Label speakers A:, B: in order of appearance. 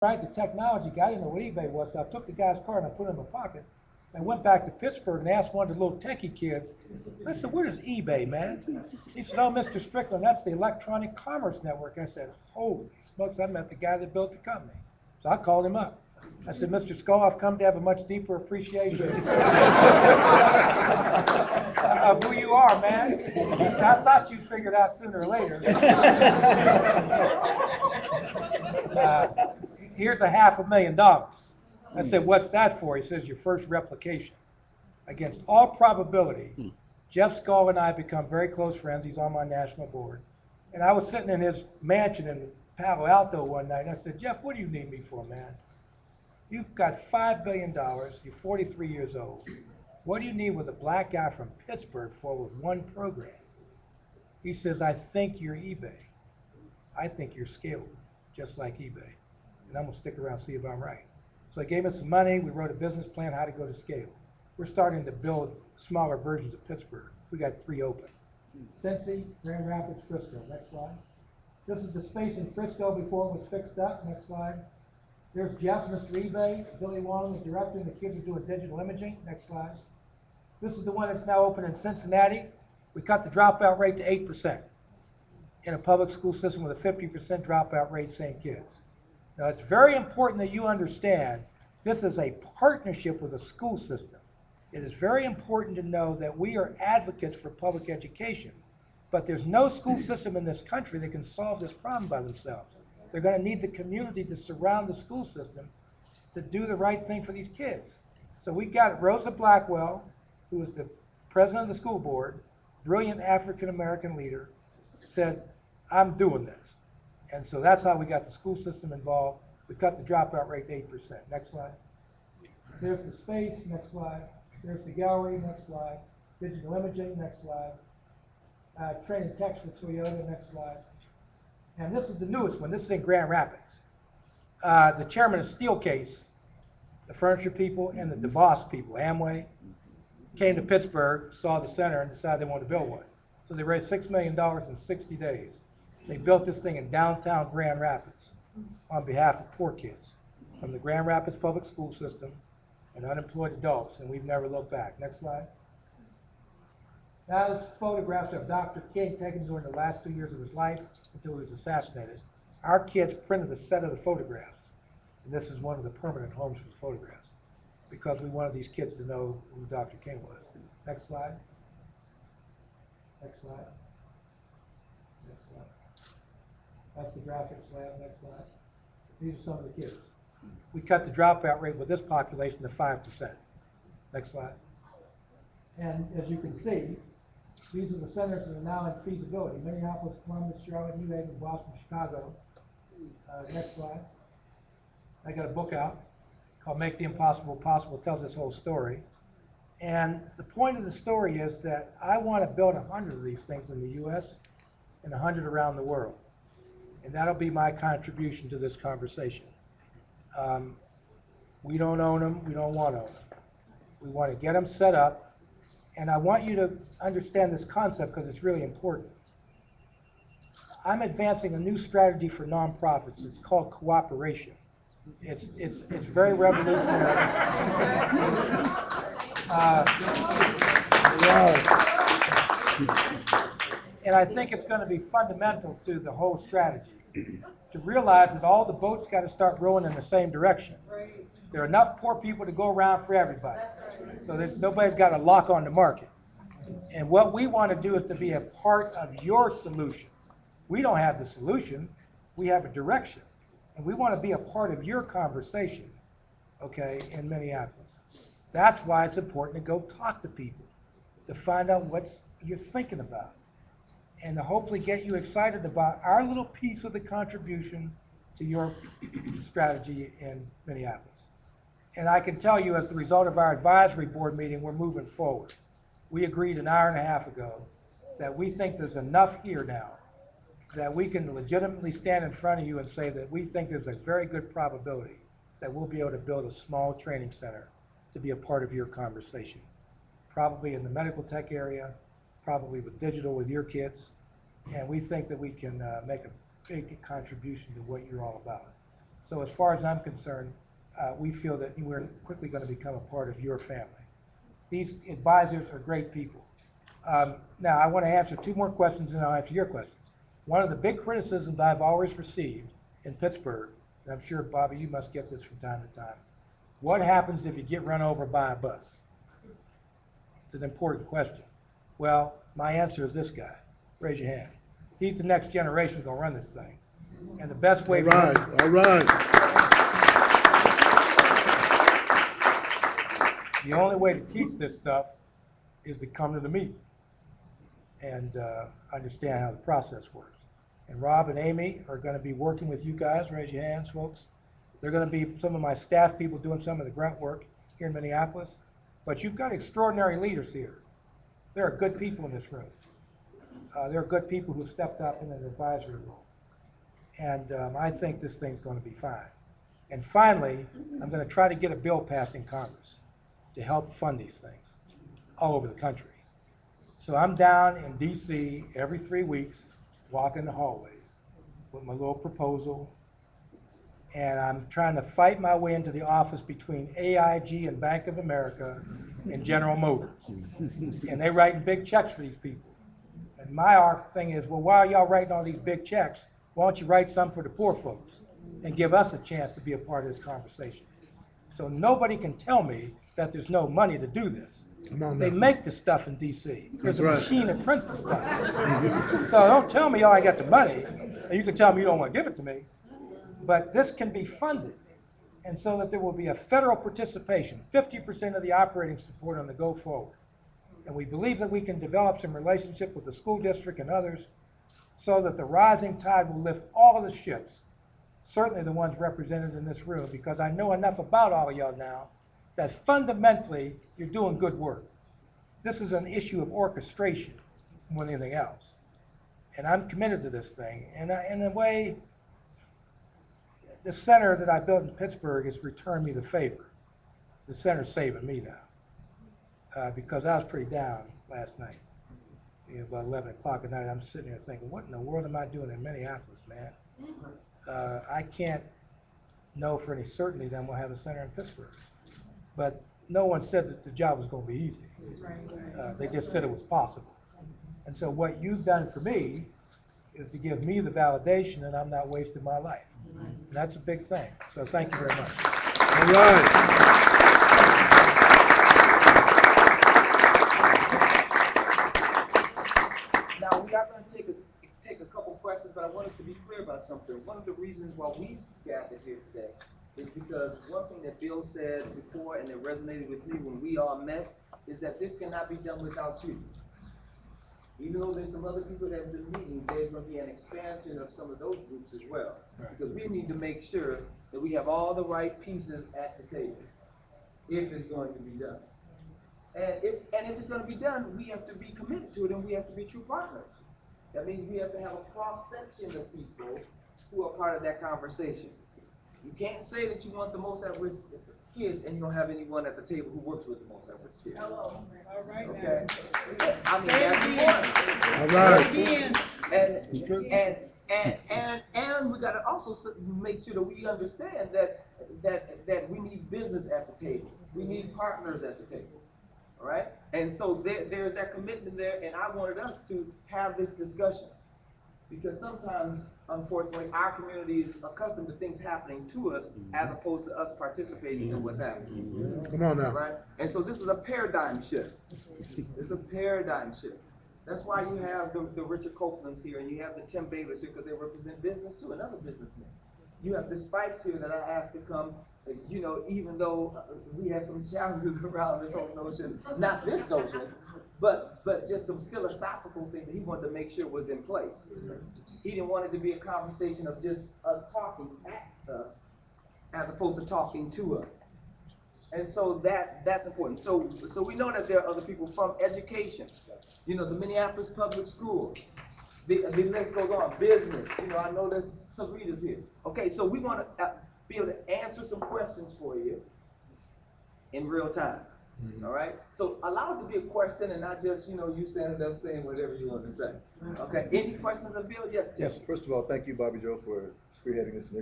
A: right, the technology guy, I didn't know what eBay was, so I took the guy's card and I put it in my pocket. I went back to Pittsburgh and asked one of the little techie kids, I said, what is eBay, man? He said, oh, Mr. Strickland, that's the Electronic Commerce Network. I said, holy smokes, I met the guy that built the company. So I called him up. I said, Mr. Skull, I've come to have a much deeper appreciation of who you are, man. He said, I thought you'd figure it out sooner or later. Here's $500,000. I said, what's that for? He says, your first replication. Against all probability, Jeff Skull and I become very close friends. He's on my national board. And I was sitting in his mansion in Palo Alto one night, and I said, Jeff, what do you need me for, man? You've got $5 billion. You're 43 years old. What do you need with a black guy from Pittsburgh for with one program? He says, I think you're eBay. I think you're scalable, just like eBay. And I'm going to stick around and see if I'm right. So they gave us some money. We wrote a business plan how to go to scale. We're starting to build smaller versions of Pittsburgh. We got 3 open. Cincy, Grand Rapids, Frisco. Next slide. This is the space in Frisco before it was fixed up. Next slide. There's Jeff, Mr. eBay, Billy Wong, the director, and the kids are doing digital imaging. Next slide. This is the one that's now open in Cincinnati. We cut the dropout rate to 8% in a public school system with a 50% dropout rate, same kids. Now, it's very important that you understand this is a partnership with a school system. It is very important to know that we are advocates for public education, but there's no school system in this country that can solve this problem by themselves. They're going to need the community to surround the school system to do the right thing for these kids. So we got Rosa Blackwell, who was the president of the school board, brilliant African-American leader, said, I'm doing this. And so that's how we got the school system involved. We cut the dropout rate to 8%. Next slide. There's the space. Next slide. There's the gallery. Next slide. Digital imaging. Next slide. Training text for Toyota. Next slide. And this is the newest one. This is in Grand Rapids. The chairman of Steelcase, the furniture people, and the DeVos people, Amway, came to Pittsburgh, saw the center, and decided they wanted to build one. So they raised $6 million in 60 days. They built this thing in downtown Grand Rapids on behalf of poor kids from the Grand Rapids public school system and unemployed adults, and we've never looked back. Next slide. Now, this photographs of Dr. King taken during the last 2 years of his life until he was assassinated. Our kids printed a set of the photographs, and this is one of the permanent homes for the photographs, because we wanted these kids to know who Dr. King was. Next slide. Next slide. Next slide. That's the graphics lab. Next slide. These are some of the kids. We cut the dropout rate with this population to 5%. Next slide. And as you can see, these are the centers that are now in feasibility. Minneapolis, Columbus, Charlotte, New Haven, Boston, Chicago. Next slide. I got a book out called Make the Impossible Possible. It tells this whole story. And the point of the story is that I want to build 100 of these things in the U.S. and 100 around the world. And that'll be my contribution to this conversation. We don't own them. We don't want to own them. We want to get them set up. And I want you to understand this concept because it's really important. I'm advancing a new strategy for nonprofits. It's called cooperation. It's very revolutionary. And I think it's going to be fundamental to the whole strategy to realize that all the boats got to start rowing in the same direction. There are enough poor people to go around for everybody. So nobody's got a lock on the market. And what we want to do is to be a part of your solution. We don't have the solution. We have a direction. And we want to be a part of your conversation, okay, in Minneapolis. That's why it's important to go talk to people, to find out what you're thinking about, and to hopefully get you excited about our little piece of the contribution to your strategy in Minneapolis. And I can tell you, as the result of our advisory board meeting, we're moving forward. We agreed an hour and a half ago that we think there's enough here now that we can legitimately stand in front of you and say that we think there's a very good probability that we'll be able to build a small training center to be a part of your conversation. Probably in the medical tech area, probably with digital with your kids. And we think that we can make a big contribution to what you're all about. So as far as I'm concerned, we feel that we're quickly going to become a part of your family. These advisors are great people. Now, I want to answer 2 more questions, and I'll answer your questions. One of the big criticisms I've always received in Pittsburgh, and I'm sure, Bobby, you must get this from time to time, what happens if you get run over by a bus? It's an important question. Well, my answer is this guy. Raise your hand. He's the next generation going to run this thing. And the best way
B: all right.
A: The only way to teach this stuff is to come to the meeting and understand how the process works. And Rob and Amy are going to be working with you guys. Raise your hands, folks. They're going to be some of my staff people doing some of the grunt work here in Minneapolis. But you've got extraordinary leaders here. There are good people in this room. There are good people who stepped up in an advisory role. And I think this thing's going to be fine. And finally, I'm going to try to get a bill passed in Congress to help fund these things all over the country. So I'm down in D.C. every 3 weeks, walking the hallways with my little proposal. And I'm trying to fight my way into the office between AIG and Bank of America and General Motors. And they're writing big checks for these people. And my thing is, well, why are y'all writing all these big checks? Why don't you write some for the poor folks and give us a chance to be a part of this conversation? So nobody can tell me that there's no money to do this. They make the stuff in D.C. There's a machine that prints the stuff. So don't tell me, oh, I got the money. And you can tell me you don't want to give it to me. But this can be funded. And so that there will be a federal participation, 50% of the operating support on the go forward. And we believe that we can develop some relationship with the school district and others so that the rising tide will lift all of the ships, certainly the ones represented in this room, because I know enough about all of y'all now that fundamentally you're doing good work. This is an issue of orchestration more than anything else. And I'm committed to this thing. And in a way, the center that I built in Pittsburgh has returned me the favor. The center's saving me now because I was pretty down last night. About 11 o'clock at night, I'm sitting there thinking, what in the world am I doing in Minneapolis, man? I can't know for any certainty that I'm going to have a center in Pittsburgh. But no one said that the job was going to be easy. They just said it was possible. And so what you've done for me is to give me the validation that I'm not wasting my life. And that's a big thing. So thank you very much.
B: All right.
C: Now, we are going to take a couple questions, but I want us to be clear about something. One of the reasons why we gathered here today is because one thing that Bill said before, and it resonated with me when we all met, is that this cannot be done without you. Even though there's some other people that have been meeting, there's going to be an expansion of some of those groups as well. Right. Because we need to make sure that we have all the right pieces at the table, if it's going to be done. And if it's going to be done, we have to be committed to it, and we have to be true partners. That means we have to have a cross-section of people who are part of that conversation. You can't say that you want the most at-risk kids and you don't have anyone at the table who works with the most at-risk kids.
D: Hello. All right.
C: Okay. I mean, that's one. All right. And we got to also make sure that we understand that we need business at the table. We need partners at the table. All right. And so there's that commitment there, and I wanted us to have this discussion because sometimes, unfortunately, our community is accustomed to things happening to us as opposed to us participating in what's happening.
B: Come on now.
C: Right? And so this is a paradigm shift. It's a paradigm shift. That's why you have the Richard Copelands here, and you have the Tim Baylors here because they represent business too, and other businessmen. You have the Spikes here that I asked to come, you know, even though we had some challenges around this whole notion, not this notion, but just some philosophical things that he wanted to make sure was in place. He didn't want it to be a conversation of just us talking at us as opposed to talking to us. And so that's important. So we know that there are other people from education, you know, the Minneapolis Public Schools, the list goes on, business, you know, I know there's some readers here. Okay, so we want to be able to answer some questions for you in real time. All right, so allow it to be a question and not just, you know, you standing up saying whatever you want to say. Okay, any questions of Bill? Yes, Tim.
E: Yes, first of all, thank you, Bobby Joe, for spearheading this initiative.